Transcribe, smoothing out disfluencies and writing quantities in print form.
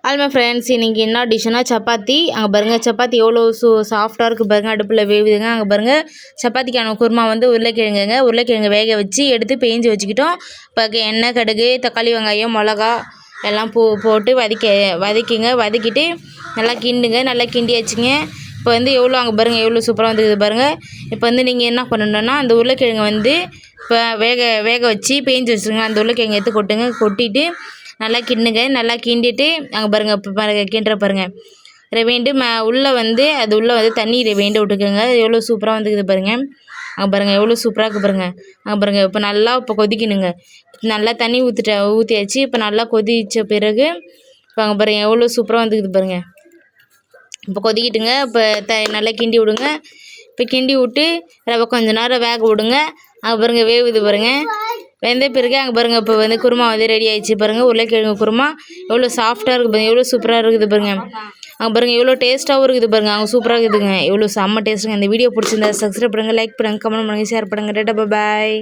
ஆல்மா friends, இன்றைக்கி என்ன டிஷ்ஷுனா சப்பாத்தி. அங்கே பாருங்கள், சப்பாத்தி எவ்வளோ சாஃப்டாக இருக்குது பாருங்கள். அடுப்பில் வேவுதுங்க. அங்கே பாருங்கள், சப்பாத்திக்கான குருமா வந்து உருளைக்கிழங்கு வேக வச்சு எடுத்து பேஞ்சு வச்சுக்கிட்டோம். இப்போ எண்ணெய், கடுகு, தக்காளி, வெங்காயம், மிளகா எல்லாம் போட்டு வதக்கிட்டு நல்லா கிண்டுங்க. நல்லா கிண்டியாச்சுங்க. இப்போ வந்து எவ்வளோ அங்கே பாருங்கள், எவ்வளோ சூப்பராக வந்துருக்குது பாருங்கள். இப்போ வந்து நீங்கள் என்ன பண்ணணுன்னா, அந்த உருளைக்கிழங்கு வந்து இப்போ வேக வச்சு பேஞ்சு வச்சுருங்க. அந்த உருளைக்கிழங்கு எடுத்து கொட்டிட்டு நல்லா கிண்டுங்க. நல்லா கிண்டிட்டு அங்கே பாருங்கள், இப்போ கிண்டுற பாருங்கள். ரெவேண்டு உள்ளே வந்து தண்ணி ரெவேண்டு விட்டுக்கோங்க. எவ்வளோ சூப்பராக வந்துக்குது பாருங்கள். அங்கே பாருங்கள், எவ்வளோ சூப்பராக இருக்குது பாருங்கள். அங்கே பாருங்கள், இப்போ கொதிக்கணுங்க. நல்லா தண்ணி ஊற்றியாச்சு. இப்போ நல்லா கொதித்த பிறகு இப்போ அங்கே பாருங்கள், எவ்வளோ சூப்பராக வந்துக்குது பாருங்கள். இப்போ கொதிக்கிட்டுங்க. இப்போ நல்லா கிண்டி விடுங்க. இப்போ கிண்டி விட்டு ரவை கொஞ்சம் நேரம் வேக விடுங்க. அங்கே பாருங்கள், வேவுது பாருங்கள். வெந்த பிறகு அங்கே பாருங்கள், இப்போ வந்து குருமா வந்து ரெடி ஆகிடுச்சு பாருங்கள். உருளைக்கிழங்கு குருமா எவ்வளோ சாஃப்டாக இருக்குது பாருங்கள், எவ்வளோ சூப்பராக இருக்குது பாருங்கள். அங்கே பாருங்கள், எவ்வளோ டேஸ்ட்டாகவும் இருக்குது பாருங்கள். அவங்க சூப்பராக இருக்குதுங்க, எவ்வளோ செம்ம டேஸ்ட்டுங்க. இந்த வீடியோ பிடிச்சிருந்தா சப்ஸ்கிரைப் பண்ணுங்கள், லைக் பண்ணுங்கள், கமெண்ட் பண்ணுங்கள், ஷேர் பண்ணுங்கள். டாடா பாய்.